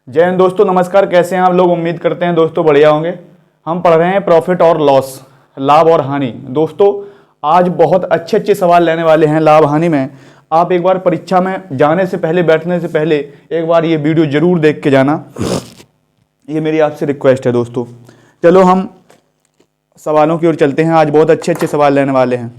जय हिंद दोस्तों, नमस्कार। कैसे हैं आप लोग? उम्मीद करते हैं दोस्तों बढ़िया होंगे। हम पढ़ रहे हैं प्रॉफिट और लॉस, लाभ और हानि। दोस्तों आज बहुत अच्छे अच्छे सवाल लेने वाले हैं लाभ हानि में। आप एक बार परीक्षा में जाने से पहले, बैठने से पहले एक बार ये वीडियो जरूर देख के जाना, ये मेरी आपसे रिक्वेस्ट है दोस्तों। चलो हम सवालों की ओर चलते हैं। आज बहुत अच्छे अच्छे सवाल लेने वाले हैं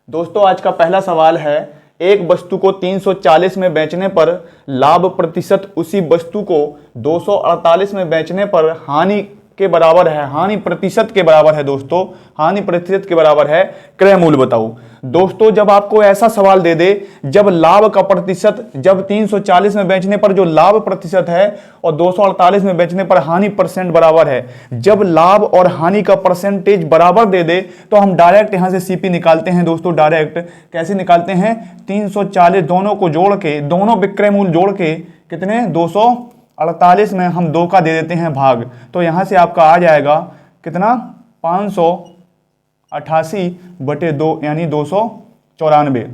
दोस्तों। आज का पहला सवाल है, एक वस्तु को 340 में बेचने पर लाभ प्रतिशत उसी वस्तु को 248 में बेचने पर हानि के बराबर है। हानि प्रतिशत के बराबर है दोस्तों, हानि प्रतिशत के बराबर है। क्रय मूल्य बताओ। दोस्तों जब आपको ऐसा सवाल दे दे, जब लाभ का प्रतिशत, जब 340 में बेचने पर जो लाभ प्रतिशत है और 248 में बेचने पर हानि परसेंट बराबर है, जब लाभ और हानि का परसेंटेज बराबर दे दे तो हम डायरेक्ट यहां से सीपी निकालते हैं दोस्तों। डायरेक्ट कैसे निकालते हैं? 340 दोनों को जोड़ के, दोनों विक्रय मूल्य जोड़ के कितने, 248 में हम 2 का दे देते हैं भाग, तो यहां से आपका आ जाएगा कितना, 588/2 यानी 294।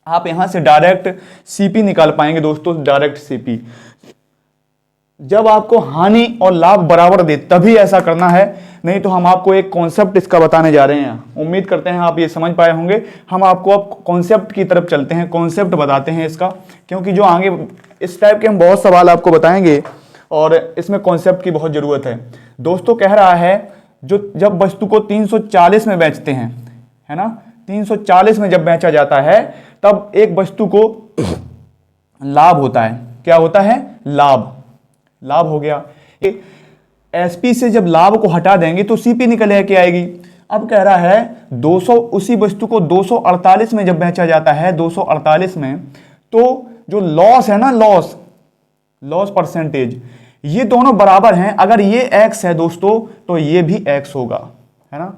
आप यहां से डायरेक्ट सीपी निकाल पाएंगे दोस्तों, डायरेक्ट सीपी। जब आपको हानि और लाभ बराबर दे तभी ऐसा करना है, नहीं तो हम आपको एक कॉन्सेप्ट इसका बताने जा रहे हैं। उम्मीद करते हैं आप ये समझ पाए होंगे। हम आपको अब कॉन्सेप्ट की तरफ चलते हैं, कॉन्सेप्ट बताते हैं इसका, क्योंकि जो आगे इस टाइप के हम बहुत सवाल आपको बताएंगे और इसमें कॉन्सेप्ट की बहुत जरूरत है दोस्तों। कह रहा है जो जब वस्तु को 340 में बेचते हैं, है ना, 340 में जब बेचा जाता है तब एक वस्तु को लाभ होता है। क्या होता है? लाभ। लाभ हो गया। एसपी से जब लाभ को हटा देंगे तो सीपी निकल के आएगी। अब कह रहा है 200, उसी वस्तु को 248 में जब बेचा जाता है, 248 में, तो जो लॉस है ना, लॉस परसेंटेज, ये दोनों बराबर हैं। अगर ये x है दोस्तों तो ये भी x होगा, है ना।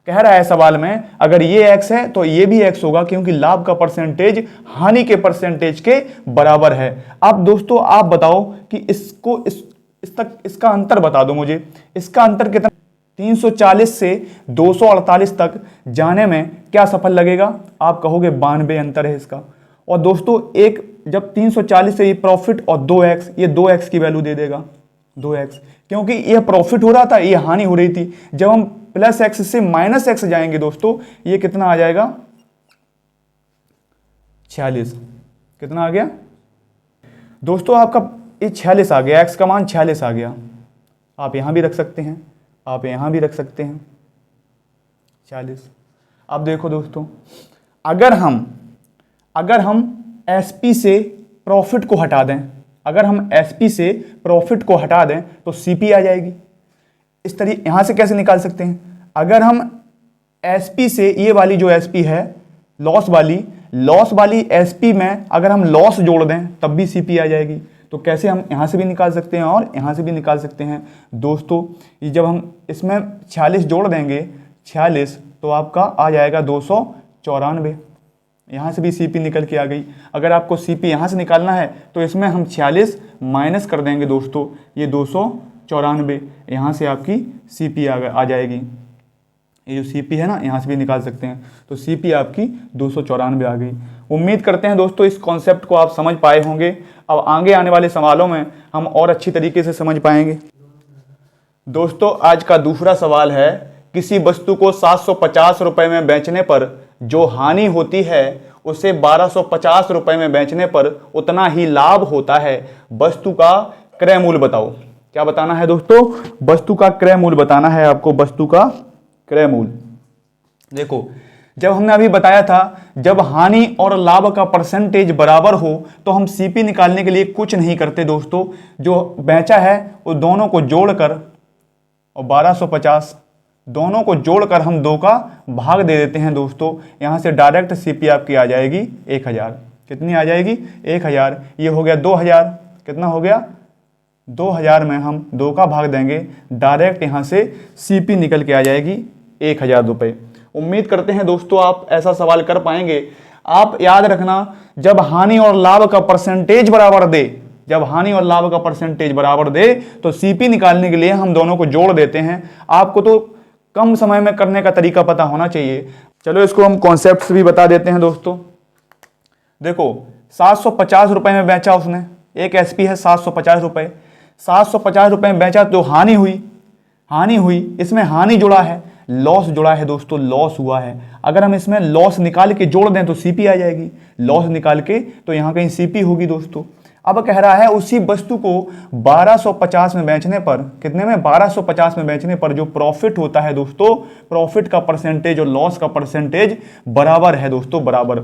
कह रहा है सवाल में अगर ये x है तो ये भी x होगा, क्योंकि लाभ का परसेंटेज हानि के परसेंटेज के बराबर है। अब दोस्तों आप बताओ कि इसको इसका अंतर बता दो मुझे। इसका अंतर कितना? 340 से 248 तक जाने में क्या सफल लगेगा? आप कहोगे 92 अंतर है इसका। और दोस्तों एक जब 340 से ये प्रॉफिट और 2x, ये 2x की वैल्यू दे देगा, 2x, क्योंकि ये प्रॉफिट हो रहा था, ये हानि हो रही थी। जब हम प्लस x से माइनस x जाएंगे दोस्तों, ये कितना आ जाएगा? 46। कितना आ गया दोस्तों? आपका ये 46 आ गया, x का मान 46 आ गया। आप यहां भी रख सकते हैं, आप यहां भी रख सकते हैं 46। अब देखो दोस्तों, अगर हम एसपी से प्रॉफिट को हटा दें, अगर हम एसपी से प्रॉफिट को हटा दें तो सीपी आ जाएगी। इस तरीके यहां से कैसे निकाल सकते हैं? अगर हम एसपी से, ये वाली जो एसपी है लॉस वाली एसपी में अगर हम लॉस जोड़ दें तब भी सीपी आ जाएगी। तो कैसे? हम यहां से भी निकाल सकते हैं और यहां से भी निकाल सकते हैं दोस्तों। ये जब हम इसमें 46 जोड़ देंगे, 46, तो आपका आ जाएगा 294। यहां से भी सीपी निकल के आ गई। अगर आपको सीपी यहां से निकालना है तो इसमें हम 46 माइनस कर देंगे दोस्तों, ये 294, यहां से आपकी सीपी आ जाएगी। ये जो सीपी है ना, यहां से भी निकाल सकते हैं, तो सीपी आपकी 294 आ गई। उम्मीद करते हैं दोस्तों इस कॉन्सेप्ट को आप समझ पाए होंगे। अब आगे आने वाले सवालों में हम और अच्छी तरीके से समझ पाएंगे। दोस्तों आज का दूसरा सवाल है, किसी वस्तु को 750 रुपए में बेचने पर जो हानि होती है उसे 1250 रुपए में बेचने पर उतना ही लाभ होता है। वस्तु का क्रय मूल्य बताओ। क्या बताना है दोस्तों? वस्तु का क्रय मूल्य बताना है आपको, वस्तु का क्रय मूल्य। देखो जब हमने अभी बताया था, जब हानि और लाभ का परसेंटेज बराबर हो तो हम सीपी निकालने के लिए कुछ नहीं करते दोस्तों। जो बेचा है वो दोनों को जोड़कर और 1250 दोनों को जोड़कर हम 2 का भाग दे देते हैं दोस्तों। यहां से डायरेक्ट सीपी आपकी आ जाएगी 1000। कितनी आ जाएगी? 1000। ये हो गया 2000। कितना हो गया? 2000 में हम 2 का भाग देंगे, डायरेक्ट यहां से सीपी निकल के आ जाएगी 1000 रुपए। उम्मीद करते हैं दोस्तों आप ऐसा सवाल कर पाएंगे। आप याद रखना, जब हानि और लाभ का परसेंटेज बराबर दे, जब हानि और लाभ का परसेंटेज बराबर दे तो सीपी निकालने के लिए हम दोनों को जोड़ देते हैं। आपको तो कम समय में करने का तरीका पता होना चाहिए। चलो इसको हम कॉन्सेप्ट्स भी बता देते हैं दोस्तों। देखो 750 रुपए में बेचा उसने, एक एसपी है 750 रुपये, 750 रुपये में बेचा तो हानि हुई, इसमें हानि जुड़ा है, लॉस जुड़ा है दोस्तों, लॉस हुआ है। अगर हम इसमें लॉस निकाल के जोड़ दें तो सीपी आ जाएगी, लॉस निकाल के तो यहाँ कहीं सीपी होगी दोस्तों। अब कह रहा है उसी वस्तु को 1250 में बेचने पर, कितने में, 1250 में बेचने पर जो प्रॉफिट होता है दोस्तों, प्रॉफिट का परसेंटेज और लॉस का परसेंटेज बराबर है दोस्तों, बराबर।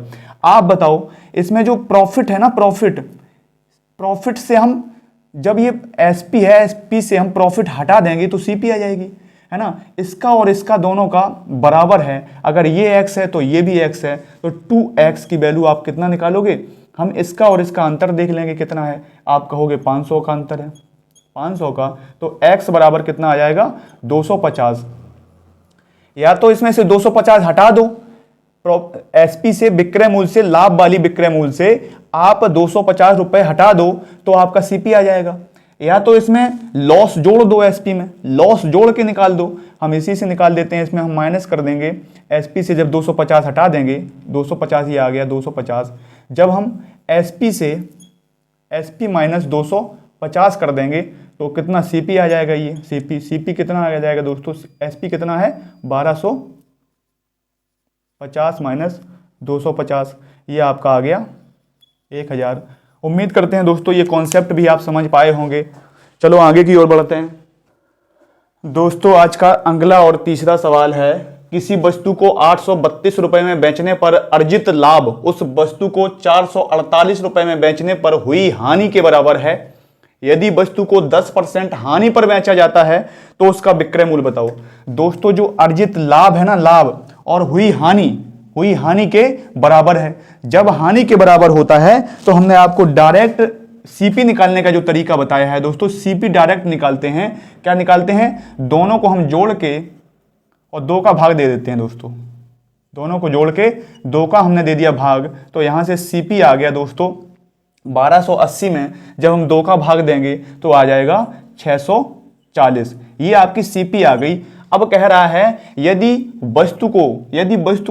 आप बताओ इसमें जो प्रॉफिट है ना, प्रॉफिट से हम, जब ये एसपी है, एसपी से हम प्रॉफिट हटा देंगे तो सीपी आ जाएगी, है ना। इसका और इसका दोनों का बराबर है, अगर ये x है तो ये भी x है, तो 2x की वैल्यू आप कितना निकालोगे, हम इसका और इसका अंतर देख लेंगे कितना है, आप कहोगे 500 का अंतर है, 500 का, तो x बराबर कितना आ जाएगा, 250। या तो इसमें से 250 हटा दो, एसपी से विक्रय मूल्य से, लाभ वाली विक्रय मूल्य से आप 250 रुपए हटा दो तो आपका सीपी आ जाएगा। या तो इसमें लॉस जोड़ दो, एसपी में लॉस जोड़ के निकाल दो, हम इसी से निकाल देते हैं, इसमें हम माइनस कर देंगे, एसपी से जब 250 हटा देंगे, 250 ही आ गया 250, जब हम एसपी से एसपी माइनस 250 कर देंगे तो कितना सीपी आ जाएगा, ये सीपी कितना आ जाएगा दोस्तों, एसपी कितना है 1250 माइनस 250, ये आपका आ गया 1000। उम्मीद करते हैं दोस्तों ये कॉन्सेप्ट भी आप समझ पाए होंगे। चलो आगे की ओर बढ़ते हैं दोस्तों। आज का अगला और तीसरा सवाल है, किसी वस्तु को 832 रुपए में बेचने पर अर्जित लाभ उस वस्तु को 448 रुपए में बेचने पर हुई हानि के बराबर है। यदि वस्तु को 10% हानि पर बेचा जाता है तो उसका विक्रय मूल्य बताओ। दोस्तों जो अर्जित लाभ है ना, लाभ और हुई हानि के बराबर है। जब हानि के बराबर होता है तो हमने आपको डायरेक्ट सीपी निकालने का जो तरीका बताया है दोस्तों, सीपी डायरेक्ट निकालते हैं। क्या निकालते हैं, दोनों को हम जोड़ के और 2 का भाग दे देते हैं दोस्तों, दोनों को जोड़ के 2 का हमने दे दिया भाग, तो यहां से सीपी आ गया दोस्तों 1280 में जब हम 2 का भाग देंगे तो आ जाएगा 640, ये आपकी सीपी आ गई। अब कह रहा है यदि वस्तु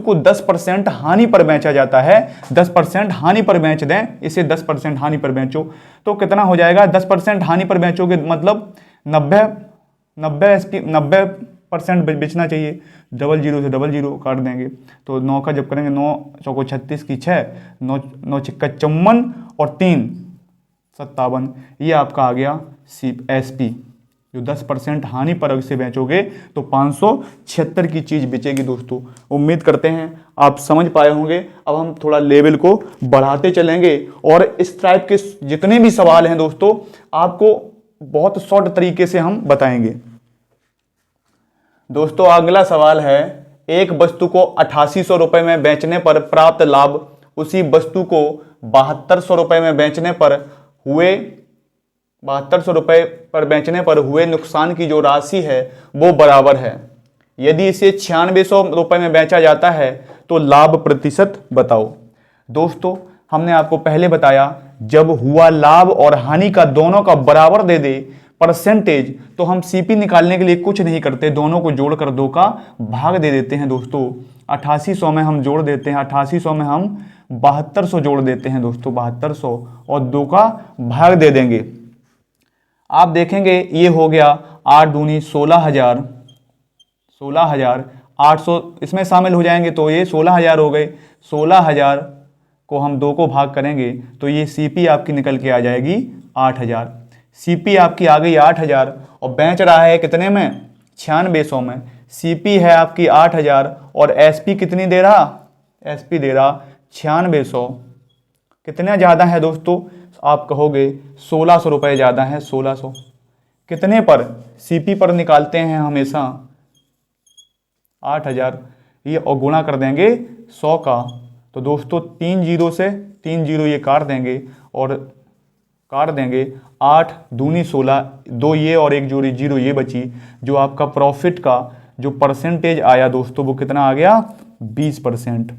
को 10% हानि पर बेचा जाता है, 10% हानि पर बेच दें, इसे 10% हानि पर बेचो तो कितना हो जाएगा, 10% हानि पर बेचोगे मतलब 90% बेचना चाहिए, 00 से 00 काट देंगे तो 9 का जब करेंगे 9 चौको 36 की 6, 9 छिक्का 54 और 3 57, ये आपका आ गया एसपी। जो 10% हानि पर से बेचोगे तो 576 की चीज बेचेगी दोस्तों। उम्मीद करते हैं आप समझ पाए होंगे। अब हम थोड़ा लेवल को बढ़ाते चलेंगे और इस टाइप के जितने भी सवाल हैं दोस्तों आपको बहुत शॉर्ट तरीके से हम बताएंगे। दोस्तों अगला सवाल है, एक वस्तु को 8800 रुपए में बेचने पर प्राप्त लाभ उसी वस्तु को 7200 रुपए में बेचने पर हुए 7200 रुपए पर बेचने पर हुए नुकसान की जो राशि है वो बराबर है। यदि इसे 9600 रुपए में बेचा जाता है तो लाभ प्रतिशत बताओ। दोस्तों हमने आपको पहले बताया जब हुआ लाभ और हानि का दोनों का बराबर दे दे परसेंटेज तो हम सीपी निकालने के लिए कुछ नहीं करते, दोनों को जोड़कर 2 का भाग दे देते हैं दोस्तों। 8800 में हम जोड़ देते हैं, 8800 में हम 7200 जोड़ देते हैं दोस्तों, 7200 और 2 का भाग दे देंगे। आप देखेंगे ये हो गया 8 दूनी 16,000, 16,800 इसमें शामिल हो जाएंगे तो ये 16,000 हो गए। 16,000 को हम 2 को भाग करेंगे तो ये सीपी आपकी निकल के आ जाएगी 8,000। सीपी आपकी आ गई 8,000 और बेच रहा है कितने में, 9600 में। सीपी है आपकी 8,000 और एसपी कितनी दे रहा, एसपी दे रहा 9600। कितना ज़्यादा है दोस्तों, आप कहोगे 1600 रुपये ज़्यादा है। 1600 कितने पर, सीपी पर निकालते हैं हमेशा 8,000, ये और गुणा कर देंगे 100 का तो दोस्तों 3 जीरो से 3 जीरो ये काट देंगे और काट देंगे 8 दूनी 16, 2 ये और 1 जोड़ी 0 ये बची। जो आपका प्रॉफिट का जो परसेंटेज आया दोस्तों वो कितना आ गया, 20%।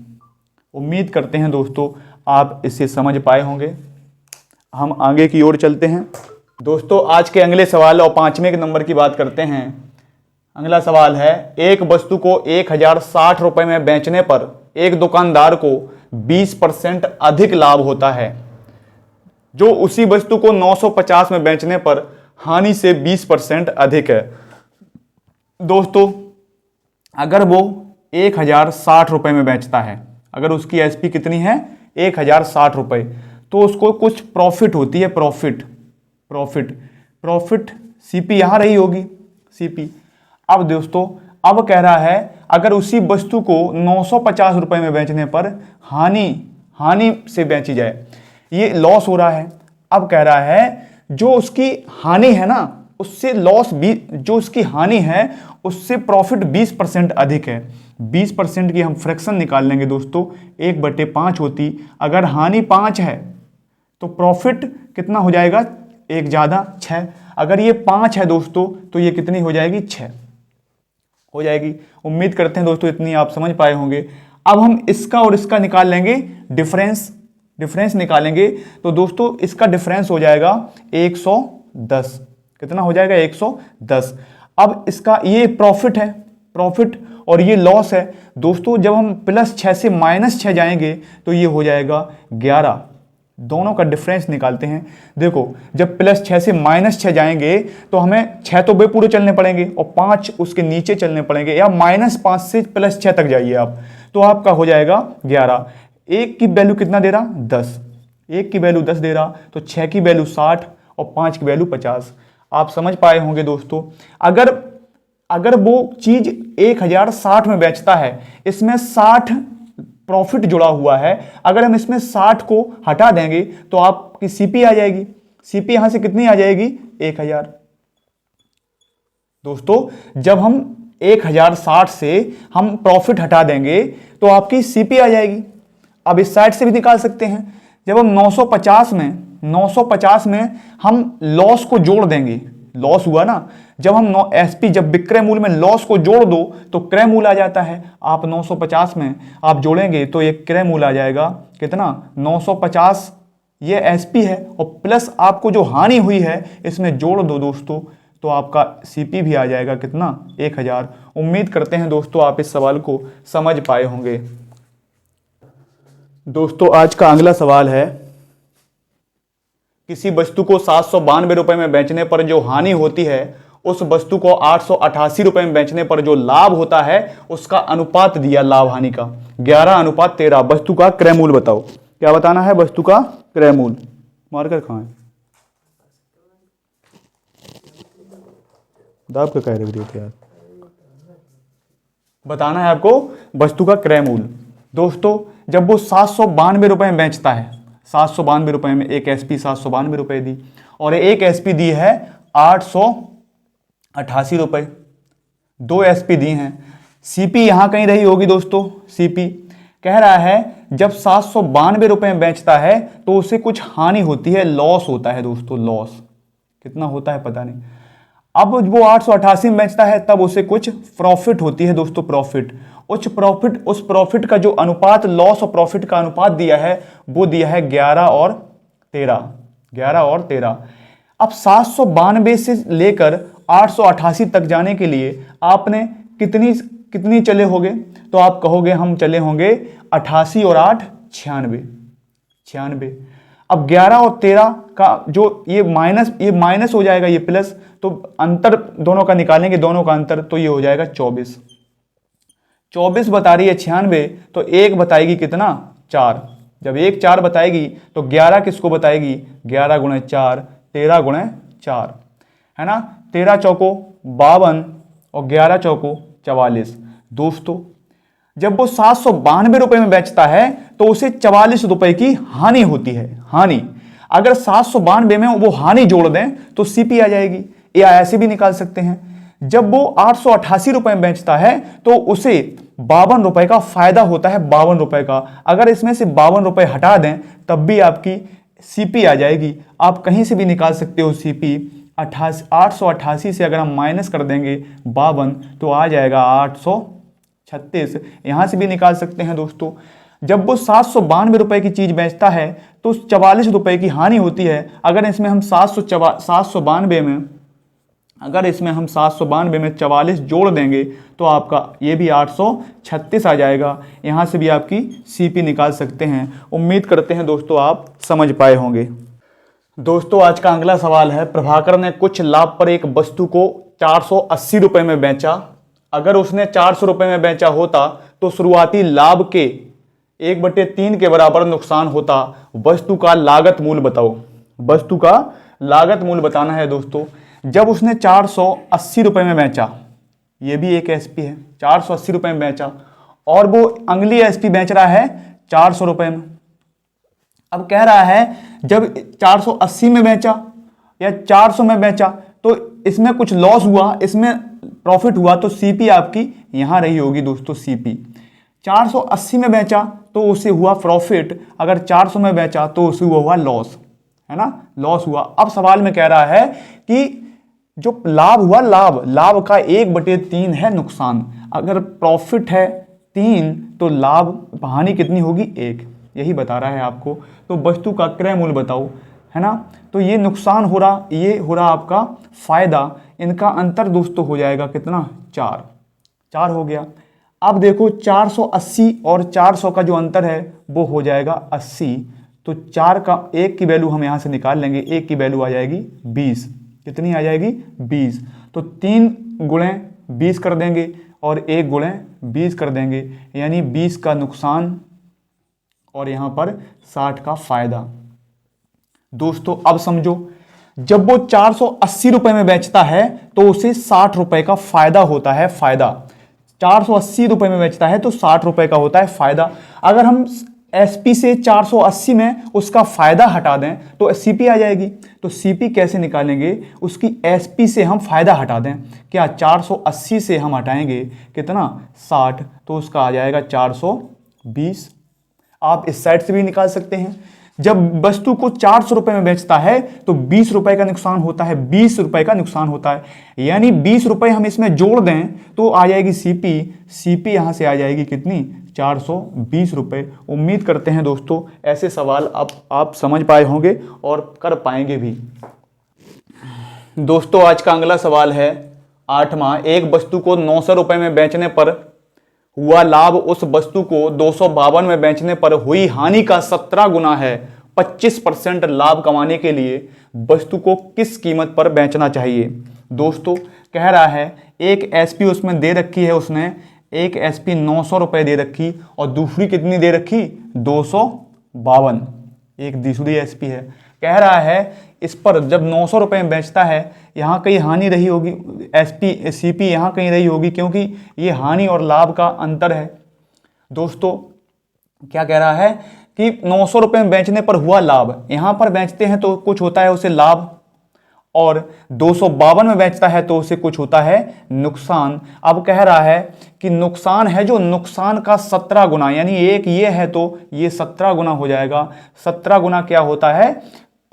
उम्मीद करते हैं दोस्तों आप इसे समझ पाए होंगे। हम आगे की ओर चलते हैं दोस्तों। आज के अगले सवाल और 5वें नंबर की बात करते हैं। अगला सवाल है, एक वस्तु को 1060 रुपए में बेचने पर एक दुकानदार को 20% अधिक लाभ होता है जो उसी वस्तु को 950 में बेचने पर हानि से 20% अधिक है। दोस्तों अगर वो 1060 रुपये में बेचता है, अगर उसकी एसपी कितनी है 1060 रुपये, तो उसको कुछ प्रॉफिट होती है, प्रॉफिट सीपी यहां रही होगी सीपी। अब दोस्तों अब कह रहा है अगर उसी वस्तु को 950 रुपये में बेचने पर हानि से बेची जाए, ये लॉस हो रहा है। अब कह रहा है जो उसकी हानि है ना उससे लॉस भी, जो उसकी हानि है उससे प्रॉफिट 20% अधिक है। 20% की हम फ्रैक्शन निकाल लेंगे दोस्तों, 1/5 होती। अगर हानि 5 है तो प्रॉफिट कितना हो जाएगा, 1 ज़्यादा 6। अगर ये 5 है दोस्तों तो ये कितनी हो जाएगी, 6 हो जाएगी। उम्मीद करते हैं दोस्तों इतनी आप समझ पाए होंगे। अब हम इसका और इसका निकाल लेंगे डिफरेंस निकालेंगे। तो दोस्तों इसका डिफरेंस हो जाएगा 110। कितना हो जाएगा, 110। अब इसका ये प्रॉफिट है, प्रॉफिट, और ये लॉस है। दोस्तों जब हम +6 से -6 जाएंगे तो ये हो जाएगा 11। दोनों का डिफरेंस निकालते हैं। देखो जब +6 से -6 जाएंगे तो हमें 6 तो बे पूरे चलने पड़ेंगे और 5 उसके नीचे चलने पड़ेंगे, या -5 से +6 तक जाइए आप, तो आपका हो जाएगा 11। 1 की वैल्यू कितना दे रहा, 10। 1 की वैल्यू 10 दे रहा, तो 6 की वैल्यू 60 और 5 की वैल्यू 50। आप समझ पाए होंगे दोस्तों। अगर वो चीज 1060 में बेचता है, इसमें 60 प्रॉफिट जुड़ा हुआ है, अगर हम इसमें 60 को हटा देंगे तो आपकी सीपी आ जाएगी। सीपी यहां से कितनी आ जाएगी, 1000। दोस्तों जब हम 1060 से हम प्रॉफिट हटा देंगे तो आपकी सीपी आ जाएगी। अब इस साइड से भी निकाल सकते हैं। जब हम 950 में हम लॉस को जोड़ देंगे, लॉस हुआ ना, जब हम एसपी, जब विक्रय मूल्य में लॉस को जोड़ दो तो क्रय मूल्य आ जाता है। आप 950 में आप जोड़ेंगे तो ये क्रय मूल्य आ जाएगा कितना, 950। ये एसपी है और प्लस आपको जो हानि हुई है इसमें जोड़ दो दोस्तों, तो आपका सीपी भी आ जाएगा कितना, 1000। उम्मीद करते हैं दोस्तों आप इस सवाल को समझ पाए होंगे। दोस्तों आज का अगला सवाल है, किसी वस्तु को 792 रुपए में बेचने पर जो हानि होती है उस वस्तु को 888 रुपए में बेचने पर जो लाभ होता है उसका अनुपात दिया लाभ हानि का 11:13। वस्तु का क्रय मूल्य बताओ। क्या बताना है, वस्तु का क्रय मूल्य। मार्कर कहां है, दाब का कह रहे हो यार। बताना है आपको वस्तु का क्रय मूल्य। दोस्तों जब वो 792 रुपए में बेचता है, 792 रुपए में एक एसपी 792 रुपए दी और एक एसपी दी है 888 रुपए, 2 एसपी दी हैं। सीपी यहां कहीं रही होगी दोस्तों। सीपी कह रहा है जब 792 रुपए में बेचता है तो उसे कुछ हानि होती है, लॉस होता है दोस्तों। लॉस कितना होता है पता नहीं। अब वो 888 में बेचता है तब उसे कुछ प्रॉफिट होती है दोस्तों, प्रॉफिट। उस प्रॉफिट का जो अनुपात, लॉस और प्रॉफिट का अनुपात दिया है वो दिया है 11:13। अब 792 से लेकर 888 तक जाने के लिए आपने कितनी चले होंगे, तो आप कहोगे हम चले होंगे 88 और 8 96। अब 11 और 13 का जो ये माइनस हो जाएगा, ये प्लस, तो अंतर दोनों का निकालेंगे, दोनों का अंतर, तो ये हो जाएगा 24 बता रही है 96, तो 1 बताएगी कितना, 4। जब 1 4 बताएगी तो 11 किसको बताएगी, 11 × 4 13 × 4 है ना। 13 चौको 52 और 11 चौको 44। दोस्तों जब वो 792 रुपए में बेचता है तो उसे 44 रुपए की हानि होती है, हानि। अगर 792 में वो हानि जोड़ दें तो सीपी आ जाएगी, या ऐसे भी निकाल सकते हैं। जब वो 888 रुपए में बेचता है तो उसे 52 रुपए का फायदा होता है, 52 रुपए का। अगर इसमें से 52 रुपए हटा दें तब भी आपकी सीपी आ जाएगी। आप कहीं से भी निकाल सकते हो सीपी। 888 से अगर हम माइनस कर देंगे 52 तो आ जाएगा 836। यहां से भी निकाल सकते हैं दोस्तों। जब वो 792 रुपए की चीज बेचता है तो 44 रुपए की हानि होती है। अगर इसमें हम 792 में 44 जोड़ देंगे तो आपका ये भी 836 आ जाएगा। यहाँ से भी आपकी सीपी निकाल सकते हैं। उम्मीद करते हैं दोस्तों आप समझ पाए होंगे। दोस्तों आज का अगला सवाल है, प्रभाकर ने कुछ लाभ पर एक वस्तु को 480 रुपए में बेचा। अगर उसने 400 रुपए में बेचा होता तो शुरुआती लाभ के 1/3 के बराबर नुकसान होता। वस्तु का लागत मूल्य बताओ। वस्तु का लागत मूल्य बताना है दोस्तों। जब उसने 480 रुपए में बेचा, ये भी एक एसपी है, 480 रुपए में बेचा और वो अगली एसपी बेच रहा है 400 रुपए में। अब कह रहा है जब 480 में बेचा या 400 में बेचा तो इसमें कुछ लॉस हुआ, इसमें प्रॉफिट हुआ, तो सीपी आपकी यहां रही होगी दोस्तों। सीपी 480 में बेचा तो उसे हुआ प्रॉफिट, अगर 400 में बेचा तो उसे हुआ लॉस, है ना, लॉस हुआ। अब सवाल में कह रहा है कि जो लाभ हुआ, लाभ का 1/3 है नुकसान। अगर प्रॉफिट है 3 तो लाभ हानि कितनी होगी 1, यही बता रहा है आपको। तो वस्तु का क्रय मूल्य बताओ, है ना। तो ये नुकसान हो रहा, ये हो रहा आपका फायदा। इनका अंतर दोस्तों हो जाएगा कितना, 4 हो गया। अब देखो 480 और 400 का जो अंतर है वो हो जाएगा 80। तो 4 का 1 की वैल्यू हम यहाँ से निकाल लेंगे, 1 की वैल्यू आ जाएगी 20। कितनी आ जाएगी 20। तो 3 गुणे 20 कर देंगे और 1 गुणे 20 कर देंगे, यानी 20 का नुकसान और यहां पर 60 का फायदा। दोस्तों अब समझो, जब वो 480 रुपए में बेचता है तो उसे 60 रुपए का फायदा होता है। फायदा 480 रुपए में बेचता है तो 60 रुपए का होता है फायदा। अगर हम एसपी से 480 में उसका फायदा हटा दें तो सीपी आ जाएगी। तो सीपी कैसे निकालेंगे, उसकी एसपी से हम फायदा हटा दें। क्या 480 से हम हटाएंगे कितना 60, तो उसका आ जाएगा 420। आप इस साइड से भी निकाल सकते हैं। जब वस्तु को 400 रुपए में बेचता है तो 20 रुपए का नुकसान होता है, 20 रुपए का नुकसान होता है, यानी 20 रुपए हम इसमें जोड़ दें तो आ जाएगी सीपी। सीपी यहां से आ जाएगी कितनी, 420 रुपए। उम्मीद करते हैं दोस्तों ऐसे सवाल आप समझ पाए होंगे और कर पाएंगे भी। दोस्तों आज का अगला सवाल है 8वां, एक वस्तु को 900 रुपए में बेचने पर हुआ लाभ उस वस्तु को 252 में बेचने पर हुई हानि का 17 गुना है। 25% लाभ कमाने के लिए वस्तु को किस कीमत पर बेचना चाहिए। दोस्तों कह रहा है एक एसपी उसमें दे रखी है, उसने एक एसपी 900 रुपए दे रखी और दूसरी कितनी दे रखी 252, एक दूसरी एसपी है। कह रहा है इस पर जब 900 रुपए में बेचता है, यहाँ कहीं हानि रही होगी, एसपी सीपी यहाँ कहीं रही होगी, क्योंकि ये हानि और लाभ का अंतर है। दोस्तों क्या कह रहा है कि 900 रुपए में बेचने पर हुआ लाभ, यहाँ पर बेचते हैं तो कुछ होता है उसे लाभ, और 252 में बेचता है तो उसे कुछ होता है नुकसान। अब कह रहा है कि नुकसान है जो नुकसान का 17 गुना, यानी एक ये है तो ये 17 गुना हो जाएगा। 17 गुना क्या होता है,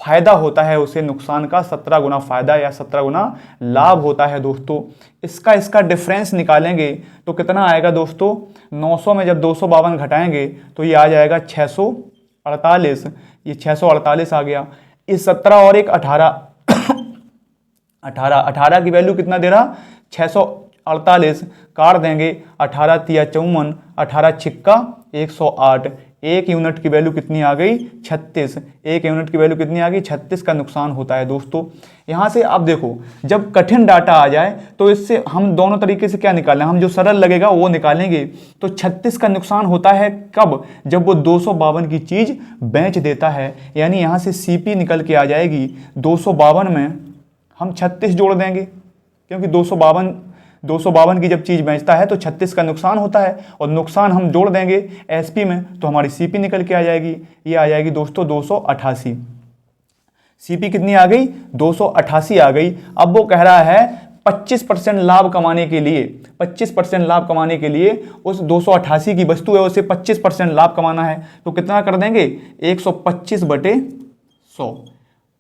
फायदा होता है उसे, नुकसान का 17 गुना फायदा या 17 गुना लाभ होता है। दोस्तों इसका डिफरेंस निकालेंगे तो कितना आएगा दोस्तों, 900 में जब 252 घटाएंगे तो ये आ जाएगा 648। ये 648 आ गया। इस 17 और एक 18 की वैल्यू कितना दे रहा 648, काट देंगे 18 तिया 54, 18 छिक्का 108, एक यूनिट की वैल्यू कितनी आ गई 36, एक यूनिट की वैल्यू कितनी आ गई 36 का नुकसान होता है। दोस्तों यहां से आप देखो जब कठिन डाटा आ जाए तो इससे हम दोनों तरीके से क्या निकालें, हम जो सरल लगेगा वो निकालेंगे। तो 36 का नुकसान होता है कब, जब वो 252 की चीज बेच देता है, यानी यहां से सीपी निकल के आ जाएगी 252 में हम 36 जोड़ देंगे, क्योंकि 252 की जब चीज बेचता है तो 36 का नुकसान होता है, और नुकसान हम जोड़ देंगे एसपी में तो हमारी सीपी निकल के आ जाएगी। ये आ जाएगी दोस्तों 288। सीपी कितनी आ गई 288 आ गई। अब वो कह रहा है 25% लाभ कमाने के लिए, 25% लाभ कमाने के लिए उस 288 की वस्तु है उसे 25% लाभ कमाना है, तो कितना कर देंगे 125/100,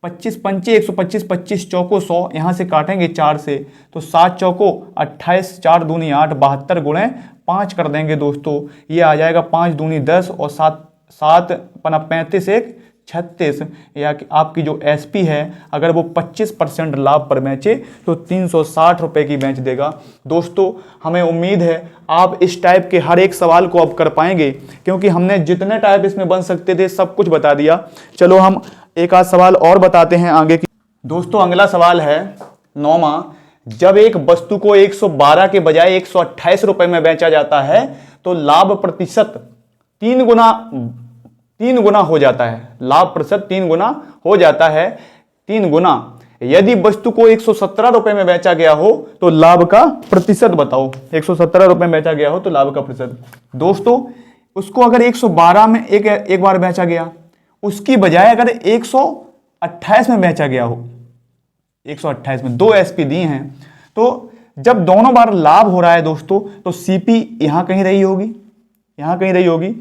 25 पंचे 125, 25 चौको 100, यहाँ से काटेंगे 4 से तो 7 चौको 28, 4 दूनी 8, 72 गुणे 5 कर देंगे दोस्तों। ये आ जाएगा 5 दूनी 10 और 7 पना 35, 1 36। या कि आपकी जो एसपी है अगर वो 25% लाभ पर बेचे तो 360 रुपये की बेच देगा। दोस्तों हमें उम्मीद है आप इस टाइप के हर एक सवाल को अब कर पाएंगे, क्योंकि हमने जितने टाइप इसमें बन सकते थे सब कुछ बता दिया। चलो हम एक आध सवाल और बताते हैं आगे की। दोस्तों अगला सवाल है 9वां, जब एक वस्तु को 112 के बजाय 128 रुपए में बेचा जाता है तो लाभ प्रतिशत 3 गुना हो जाता है। लाभ प्रतिशत 3 गुना हो जाता है, 3 गुना। यदि वस्तु को 117 रुपए में बेचा गया हो तो लाभ का प्रतिशत बताओ। 117 रुपए में बेचा गया हो तो लाभ का प्रतिशत। दोस्तों उसको अगर 112 में एक बार बेचा गया, उसकी बजाय अगर 128 में बेचा गया हो, 128 में 2 एसपी दिए हैं, तो जब दोनों बार लाभ हो रहा है दोस्तों तो सीपी यहां कहीं रही होगी, यहां कहीं रही होगी।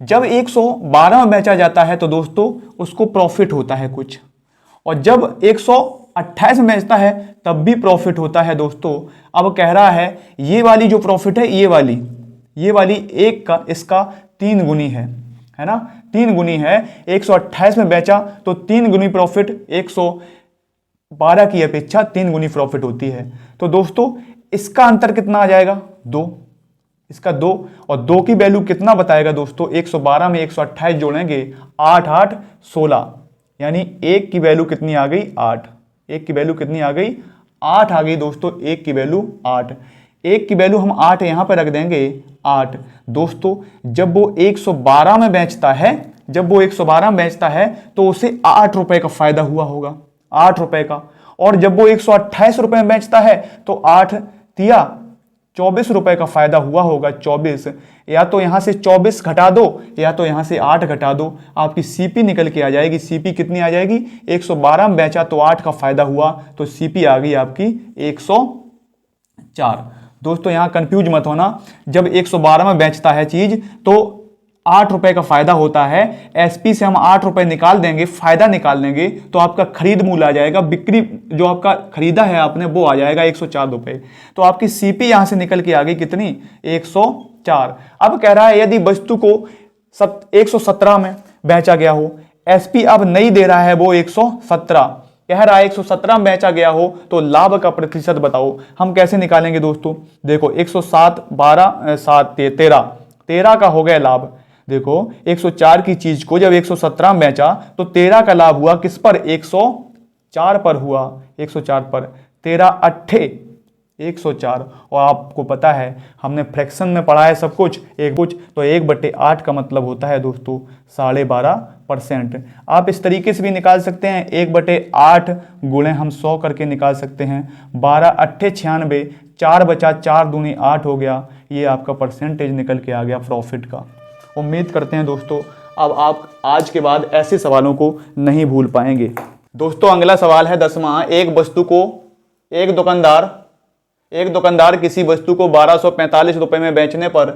जब 112 में बेचा जाता है तो दोस्तों उसको प्रॉफिट होता है कुछ, और जब 128 में बेचता है तब भी प्रॉफिट होता है दोस्तों। अब कह रहा है ये वाली जो प्रॉफिट है, ये वाली एक का इसका 3 गुनी है ना, 3 गुनी है। 128 में बेचा तो 3 गुनी प्रॉफिट, 112 की अपेक्षा 3 गुनी प्रॉफिट होती है। तो दोस्तों इसका अंतर कितना आ जाएगा, 2, इसका 2, और 2 की वैल्यू कितना बताएगा दोस्तों, 112 में 128 जोड़ेंगे 8 8 16, यानी 1 की वैल्यू कितनी आ गई, 8। 1 की वैल्यू कितनी आ गई, 8 आ गई दोस्तों। 1 की वैल्यू 8, 1 की वैल्यू हम 8 यहां पर रख देंगे 8। दोस्तों जब वो 112 में बेचता है, जब वो 112 में बेचता है तो उसे 8 रुपए का फायदा हुआ होगा, 8 रुपए का। और जब वो 128 रुपए में बेचता है तो 8 तिया 24 रुपए का फायदा हुआ होगा, 24। या तो यहां से 24 घटा दो या तो यहां से 8 घटा दो, आपकी सीपी निकल के आ जाएगी। सीपी कितनी आ जाएगी, 112 में बेचा तो 8 का फायदा हुआ, तो सीपी आ गई आपकी 104। दोस्तों यहां कंफ्यूज मत होना, जब 112 में बेचता है चीज तो 8 रुपए का फायदा होता है। एसपी से हम 8 रुपए निकाल देंगे, फायदा निकाल देंगे तो आपका खरीद मूल्य आ जाएगा, बिक्री जो आपका खरीदा है आपने वो आ जाएगा 104 रुपए। तो आपकी सीपी यहां से निकल के आ गई कितनी, 104। अब कह रहा है यदि वस्तु को 117 में बेचा गया हो, एसपी अब नहीं दे रहा है, वो 117 कह रहा है, 117 में बेचा गया हो तो लाभ का प्रतिशत बताओ। हम कैसे निकालेंगे दोस्तों, देखो 107 12 7 13 का हो गया लाभ। देखो 104 की चीज को जब 117 में बेचा तो 13 का लाभ हुआ, किस पर, 104 पर हुआ, 104 पर। 13 अट्ठे 104, और आपको पता है हमने फ्रैक्शन में पढ़ा है सब कुछ, तो 1/8 का मतलब होता है दोस्तों 12.5%। आप इस तरीके से भी निकाल सकते हैं, 1/8 गुणे हम 100 करके निकाल सकते हैं। 12 अट्ठे 96, 4 बचा 4 दूनी 8 हो गया। ये आपका परसेंटेज निकल के आ गया प्रॉफिट का। उम्मीद करते हैं दोस्तों अब आप आज के बाद ऐसे सवालों को नहीं भूल पाएंगे। दोस्तों अगला सवाल है 10वां, एक दुकानदार किसी वस्तु को 1245 रुपए में बेचने पर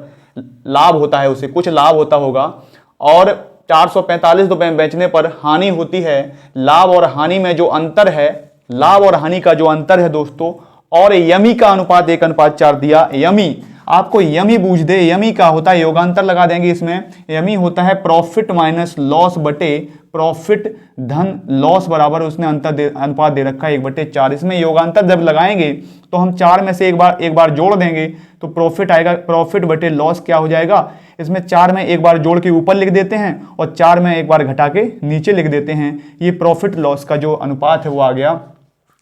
लाभ होता है, उसे कुछ लाभ होता होगा, और 445 रुपए में बेचने पर हानि होती है। लाभ और हानि में जो अंतर है, लाभ और हानि का जो अंतर है दोस्तों, और यमी का अनुपात 1:4 दिया। यमी आपको यमी बूझ दे, यमी का होता है, योगांतर लगा देंगे इसमें। यमी होता है प्रॉफिट माइनस लॉस बटे प्रॉफिट धन लॉस बराबर, उसने अनुपात दे रखा है 1/4। इसमें योगांतर जब लगाएंगे तो हम 4 में से एक बार जोड़ देंगे तो प्रॉफिट आएगा, प्रॉफिट बटे लॉस क्या हो जाएगा, इसमें 4 में एक बार जोड़ के ऊपर लिख देते हैं और 4 में एक बार घटा के नीचे लिख देते हैं। ये प्रॉफिट लॉस का जो अनुपात है वो आ गया।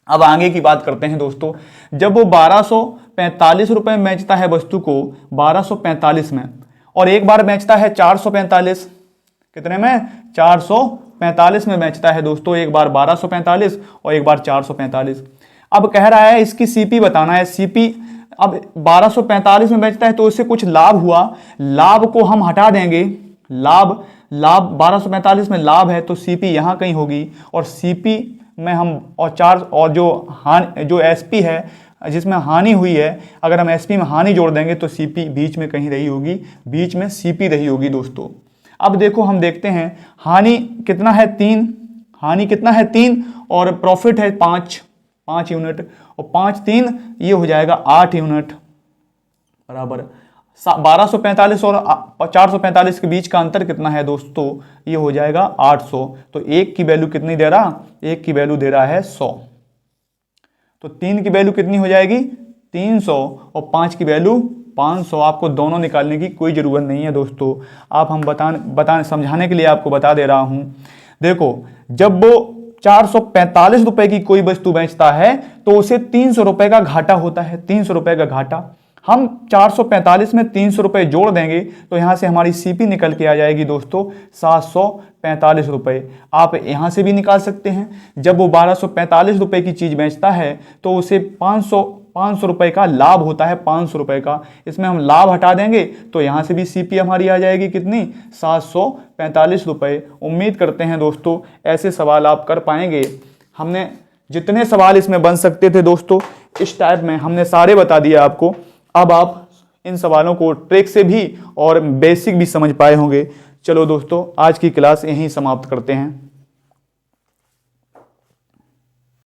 अब आगे की बात करते हैं दोस्तों, जब वो 1245 रुपए में बेचता है वस्तु को, 1245 में, और एक बार बेचता है 445, कितने में, 445 में बेचता है दोस्तों, एक बार 1245 और एक बार 445। अब कह रहा है इसकी सीपी बताना है। सीपी अब 1245 में बेचता है तो उससे कुछ लाभ हुआ, लाभ को हम हटा देंगे। लाभ 1245 में लाभ है तो सीपी यहां कहीं होगी, और सीपी में हम और जो एसपी है जिसमें हानि हुई है, अगर हम एसपी में हानि जोड़ देंगे तो सीपी बीच में कहीं रही होगी, बीच में सीपी रही होगी दोस्तों। अब देखो हम देखते हैं हानि कितना है, 3, हानि कितना है 3, और प्रॉफिट है 5 यूनिट, और 5 3 ये हो जाएगा 8 यूनिट, बराबर 1245 और 445 के बीच का अंतर कितना है दोस्तों, ये हो जाएगा 800। तो 1 की वैल्यू कितनी दे रहा, 1 की वैल्यू दे रहा है 100। तो 3 की वैल्यू कितनी हो जाएगी, 300, और 5 की वैल्यू 500। आपको दोनों निकालने की कोई ज़रूरत नहीं है दोस्तों, आप हम समझाने के लिए आपको बता दे रहा हूँ। देखो, जब वो 445 रुपए की कोई वस्तु बेचता है तो उसे 300 रुपए का घाटा होता है, 300 रुपए का घाटा। हम 445 में 300 रुपए जोड़ देंगे तो यहां से हमारी सीपी निकल के आ जाएगी दोस्तों 745 रुपए। आप यहां से भी निकाल सकते हैं, जब वो 1245 रुपए की चीज बेचता है तो उसे 500 रुपए का लाभ होता है, 500 रुपए का। इसमें हम लाभ हटा देंगे तो यहां से भी सीपी हमारी आ जाएगी कितनी, 745 रुपए। उम्मीद करते हैं दोस्तों ऐसे सवाल आप कर पाएंगे। हमने जितने सवाल इसमें बन सकते थे दोस्तों इस टाइप में हमने सारे बता दिए आपको। अब आप इन सवालों को ट्रिक से भी और बेसिक भी समझ पाए होंगे। चलो दोस्तों, आज की क्लास यहीं समाप्त करते हैं।